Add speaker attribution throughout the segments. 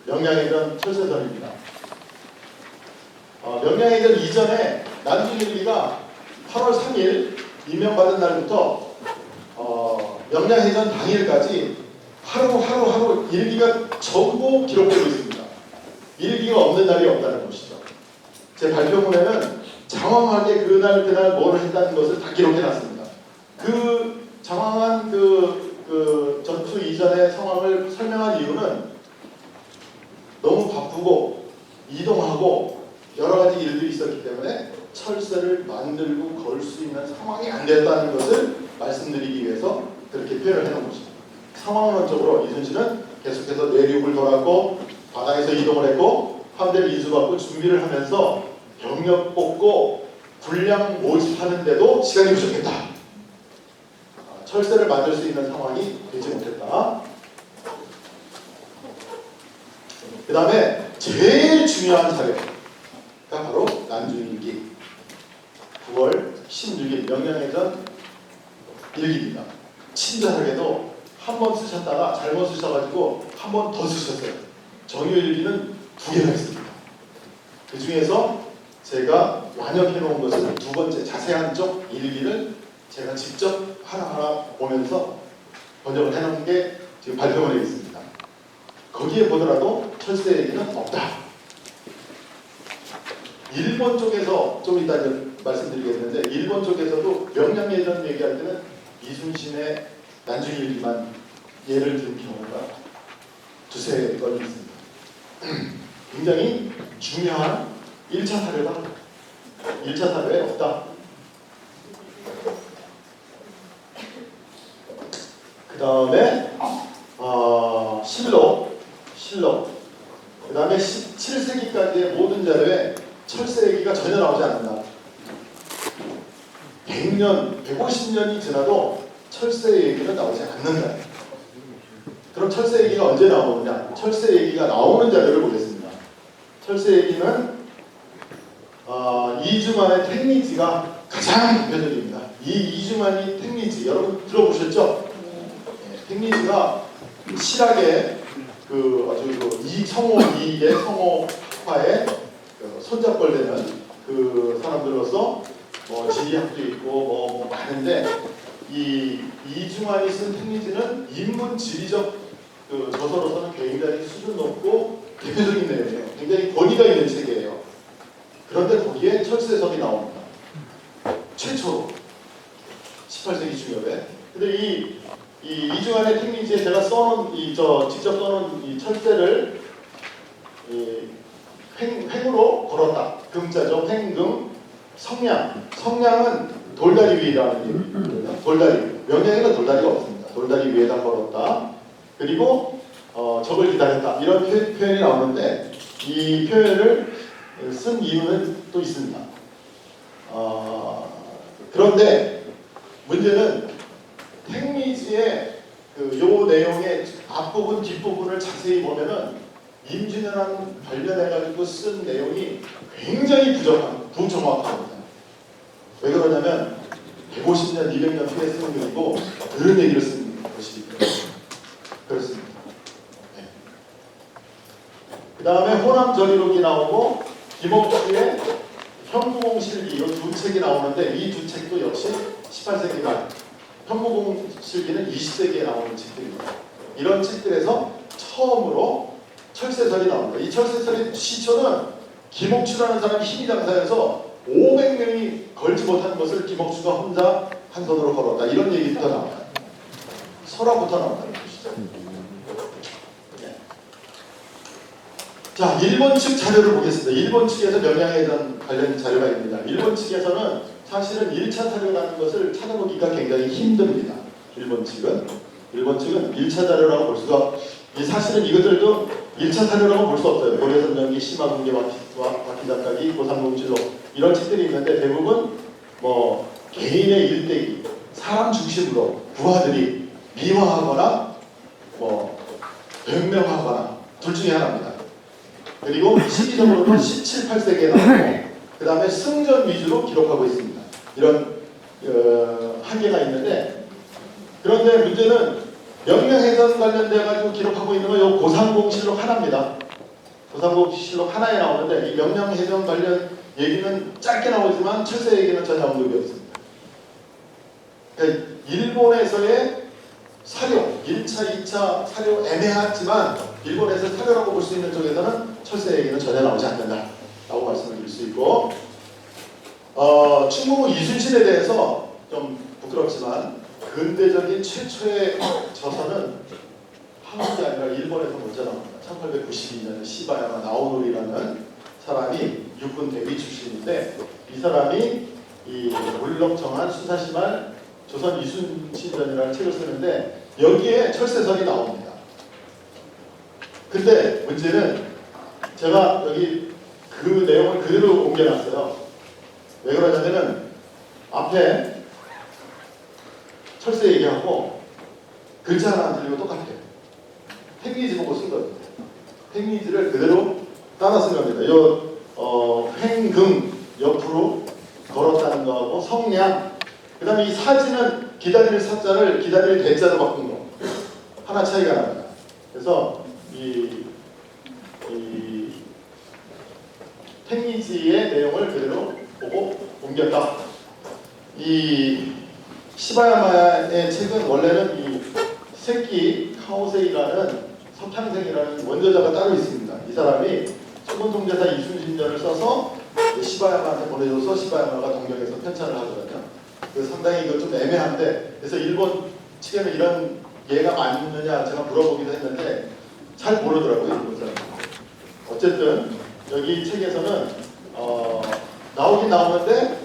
Speaker 1: 명량해전 철새설입니다. 명량해전 이전에 난중일기가 8월 3일 임명받은 날부터 명량해전 당일까지 하루 일기가 전부 기록되고 있습니다. 일기가 없는 날이 없다는 것이죠. 제 발표문에는 장황하게 그날 뭐를 했다는 것을 다 기록해놨습니다. 그 장황한 그 전투 이전의 상황을 설명한 이유는 너무 바쁘고 이동하고 여러 가지 일들이 있었기 때문에 철새를 만들고 걸 수 있는 상황이 안 됐다는 것을 말씀드리기 위해서 그렇게 표현을 해놓은 것입니다. 상황론적으로 이순신은 계속해서 내륙을 돌았고 바다에서 이동을 했고 함대를 인수받고 준비를 하면서 병력 뽑고 군량 모집하는데도 시간이 부족했다. 철새를 만들 수 있는 상황이 되지 못했다. 그 다음에 제일 중요한 사례가 바로 난중일기 9월 16일 명량해전 일기입니다. 친절하게도 한 번 쓰셨다가 잘못 쓰셔가지고 한 번 더 쓰셨어요. 정유일기는 2개나 있습니다. 그 중에서 제가 완역해 놓은 것은 두 번째 자세한 쪽 일기를 제가 직접 하나하나 보면서 번역을 해놓은 게 지금 발표문에 있습니다. 거기에 보더라도 철새 얘기는 없다. 일본 쪽에서 좀 이따 말씀드리겠는데 일본 쪽에서도 명량해전 얘기할 때는 이순신의 난중일기만 예를 든 경우가 두세 건 있습니다. 굉장히 중요한 1차 사례다. 1차 사례에 없다. 그 다음에 실록 그 다음에 17세기까지의 모든 자료에 철새 얘기가 전혀 나오지 않는다. 100년, 150년이 지나도 철새 얘기가 나오지 않는다. 그럼 철새 얘기가 언제 나오느냐? 철새 얘기가 나오는 자료를 보겠습니다. 철새 얘기는 이주만의 택리지가 가장 대표적입니다. 이 이주만이 택리지 여러분 들어보셨죠? 택리지가 실학의 성호 이익의 성호 학파의 손잡벌 되는 그 사람들로서 지리학도 있고 뭐 많은데 이 이주만이 쓴 택리지는 인문 지리적 저서로서는 굉장히 수준 높고 대표적인 내용이에요. 굉장히 권위가 있는 책이에요. 그런데 거기에 철새설이 나옵니다. 최초로 18세기 중엽에. 근데 이 이주만의 택리지에 제가 직접 써놓은 이 철새를 횡으로 걸었다. 금자죠. 횡금. 성냥은 돌다리 위라는 얘기입니다. 돌다리. 명량에는 돌다리가 없습니다. 돌다리 위에다 걸었다. 그리고 적을 기다렸다. 이런 표현이 나오는데 이 표현을 쓴 이유는 또 있습니다. 그런데 문제는 택리지의 요 내용의 앞부분 뒷부분을 자세히 보면은 임진왜란 관련해가지고 쓴 내용이 굉장히 부정확합니다. 왜 그러냐면 150년, 200년 후에 쓰는 것이고 그런 얘기를 쓰는 것이기 때문에 그렇습니다. 네. 그 다음에 호남전의록이 나오고 김옥주의 현무공실기 이 두 책이 나오는데 이 두 책도 역시 18세기 말 현무공실기는 20세기에 나오는 책들입니다. 이런 책들에서 처음으로 철새설이 나옵니다. 이 철새설의 시초는 김옥주라는 사람이 힘이 장사해서 500명이 걸지 못한 것을 김옥주가 혼자 한 손으로 걸었다. 이런 얘기부터 나와요. 설화부터 나온다는 것이죠. 네. 자, 일본 측 자료를 보겠습니다. 일본 측에서 명량해전 관련 자료가 있습니다. 일본 측에서는 사실은 1차 사료라는 것을 찾아보기가 굉장히 힘듭니다. 일본 측은 1차 자료라고 볼 수가 사실은 이것들도 1차 사료라고 볼 수 없어요. 고려선전기, 심화군계와 바퀴작가기, 고상공실록 이런 책들이 있는데 대부분 개인의 일대기, 사람 중심으로 부하들이 미화하거나 변명하거나 둘 중에 하나입니다. 그리고 시기적으로는 17, 8세기에 나오고 그 다음에 승전 위주로 기록하고 있습니다. 이런 한계가 있는데 그런데 문제는 명량해전 관련돼 가지고 기록하고 있는 건 요 고상공실록 하나입니다. 조선국시록 하나에 나오는데 이 명량해전 관련 얘기는 짧게 나오지만 철새 얘기는 전혀 언급이 없습니다. 그러니까 일본에서의 사료, 1차, 2차 사료 애매하지만 일본에서 사료라고 볼 수 있는 쪽에서는 철새 얘기는 전혀 나오지 않는다라고 말씀을 드릴 수 있고, 충무공 이순신에 대해서 좀 부끄럽지만 근대적인 최초의 저서는 한국이 아니라 일본에서 먼저 나옵니다. 1892년에 시바야마 나오노리라는 사람이 육군 대위 출신인데, 이 사람이 이 물렁청한 수사시말 조선 이순신전이라는 책을 쓰는데 여기에 철새설이 나옵니다. 근데 문제는 제가 여기 그 내용을 그대로 옮겨놨어요. 왜 그러냐면은 앞에 철새 얘기하고 글자 하나 안 틀리고 똑같아요. 팽리지 보고 쓴 거예요. 팽리지를 그대로 따라 쓴 겁니다. 횡금 옆으로 걸었다는 거하고 성량, 그 다음에 이 사지는 기다릴 사자를 기다릴 대자로 바꾼 거 하나 차이가 납니다. 그래서 이 팽리지의 내용을 그대로 보고 옮겼다. 이 시바야마의 책은 원래는 이 세키 카오세이라는 석향생이라는 원저자가 따로 있습니다. 이 사람이 수군통제사 이순신전을 써서 시바야마한테 보내줘서 시바야마가 동경에서 편찬을 하거든요. 그래서 상당히 이거 좀 애매한데, 그래서 일본 측에는 이런 예가 맞느냐 제가 물어보기도 했는데 잘 모르더라고요, 일본 사람. 어쨌든 여기 책에서는 나오긴 나오는데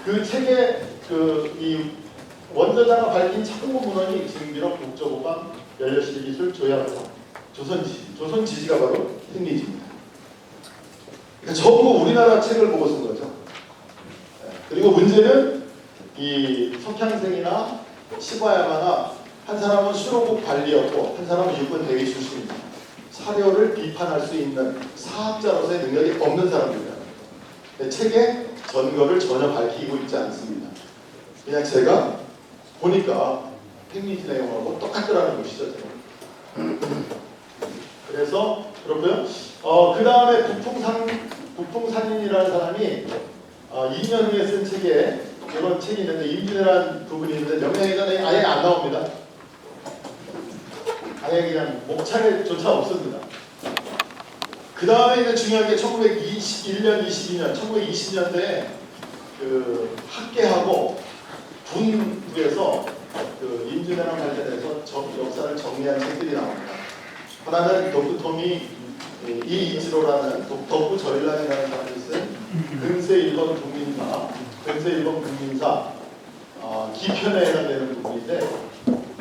Speaker 1: 그 책에 이 원저자가 밝힌 참고 문헌이 증비록 국조보감 연려시기술 조약서 조선지지가 바로 팽리지입니다. 그러니까 전부 우리나라 책을 보고 쓴 거죠. 그리고 문제는 이 석향생이나 시바야마나 한 사람은 수로국 관리였고 한 사람은 육군 대위 출신입니다. 사료를 비판할 수 있는 사학자로서의 능력이 없는 사람들이에요. 책에 전거를 전혀 밝히고 있지 않습니다. 그냥 제가 보니까 팽리지 내용하고 똑같더라는 것이죠. 그래서 그렇고요. 그 다음에 북풍산인이라는 사람이 2년 후에 쓴 책에 이런 책이 있는데 임진왜란 부분이 있는데 명량해전에 아예 안 나옵니다. 아예 그냥 목차례조차 없습니다. 그 다음에 있는 중요한 게 1921년, 22년, 1920년대에 그 학계하고 군부에서 그 임진왜란 관련해서 역사를 정리한 책들이 나옵니다. 하나는 도쿠토미 이이치로라는 덕후 전량이라는 사람이 쓴 근세 일본 국민사 기편에 해당되는 부분인데,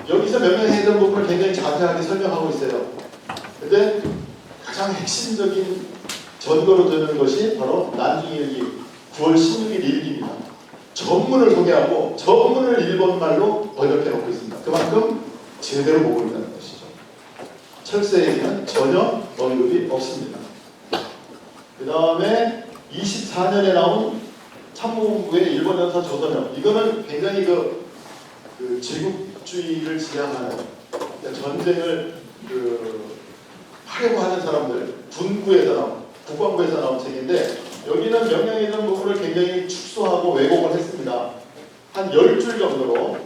Speaker 1: 여기서 명량해전 부분을 굉장히 자세하게 설명하고 있어요. 근데 가장 핵심적인 전거로 되는 것이 바로 난중일기 9월 16일 일기입니다. 전문을 소개하고 전문을 일본말로 번역해 놓고 있습니다. 그만큼 제대로 보고 있다는 것이죠. 철새 얘기는 전혀 언급이 없습니다. 그 다음에 24년에 나온 참모본부의 일본연서 조선형, 이거는 굉장히 그 제국주의를 지향하는, 전쟁을 하려고 하는 사람들, 군부에서 나온, 국방부에서 나온 책인데, 여기는 명량해전 부분을 굉장히 축소하고 왜곡을 했습니다. 한 10줄 정도로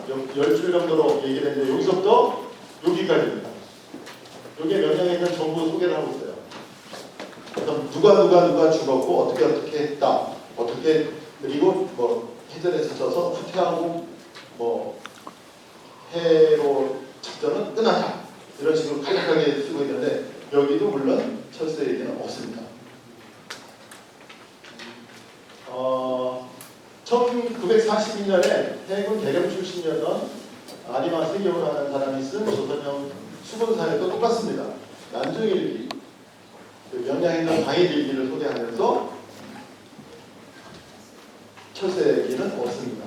Speaker 1: 얘기를 했는데, 여기서부터 여기까지입니다. 여기에 명량해전 전부 소개를 하고 있어요. 그래서 누가 죽었고 어떻게 했다, 그리고 뭐 해전에 지쳐서 후퇴하고 뭐 해로 작전은 끝났다, 이런 식으로 간략하게 쓰고 있는데 여기도 물론 철새 얘기는 없습니다. 1942년에 해군 대령 출신이었던 아리마 세경이라는 사람이 쓴 조선형 수군사회도 똑같습니다. 난중일기, 명량해전 당일일기를 소개하면서 철새 얘기는 없습니다.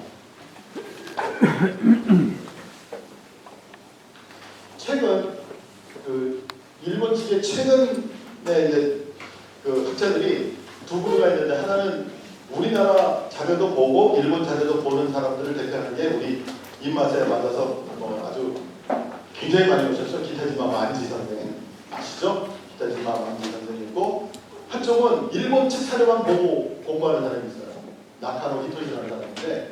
Speaker 1: 최근 일본 측의 최근에 이제 학자들이 두 부류가 있는데, 하나는 우리나라 자료도 보고 일본 자료도 보는 사람들을 대표하는 게 우리 입맛에 맞아서 아주 굉장히 많이 오셨죠. 기타지마 만지 선생 아시죠? 기타지마 만지 선생이 있고, 한쪽은 일본 측 사료만 보고 공부하는 사람이 있어요. 나카노 히토시라는 사람인데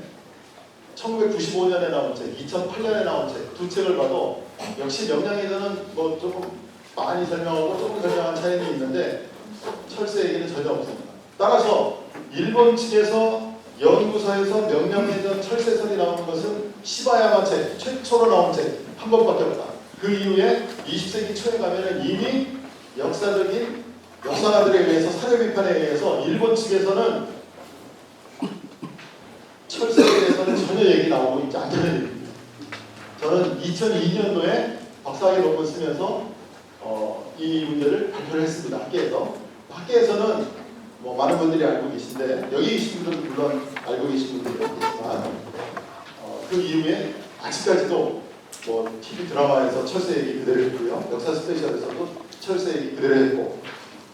Speaker 1: 1995년에 나온 책, 2008년에 나온 책 두 책을 봐도 역시 명량해전은 뭐 조금 많이 설명하고 조금 설명한 차이는 있는데 철새 얘기는 전혀 없습니다. 따라서 일본 측에서 연구소에서 명량해전 철새설이 나오는 것은 시바야마 책, 최초로 나온 책 한 번밖에 없다. 그 이후에 20세기 초에 가면은 이미 역사가들에 의해서 사료 비판에 의해서 일본 측에서는 철새에 대해서는 전혀 얘기 나오고 있지 않다는 얘기입니다. 저는 2002년도에 박사학위 논문 쓰면서 이 문제를 발표를 했습니다. 학계에서는 뭐 많은 분들이 알고 계신데 여기 계신 분들도 물론 알고 계신 분들이 있겠지만 그 이후에 아직까지도 뭐 TV 드라마에서 철새 얘기 그대로 했고요. 역사 스페셜에서도 철새 얘기 그대로 했고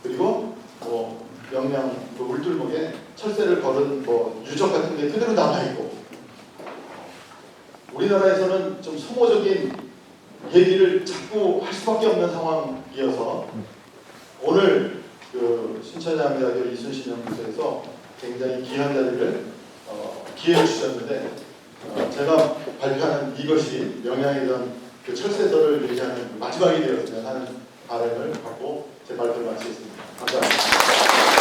Speaker 1: 그리고 뭐 명량 그 울tur목에 철새를 걸은 뭐 유적 같은 게 그대로 남아있고 우리나라에서는 좀 소모적인 얘기를 자꾸 할 수밖에 없는 상황이어서 오늘 그 순천향대학교 이순신 연구소에서 굉장히 귀한 자리를 기회를 주셨는데 제가 발표하는 이것이 명량해전 그 철새설을 얘기하는 마지막이 되었으면 하는 바람을 갖고 제 발표를 마치겠습니다. 감사합니다.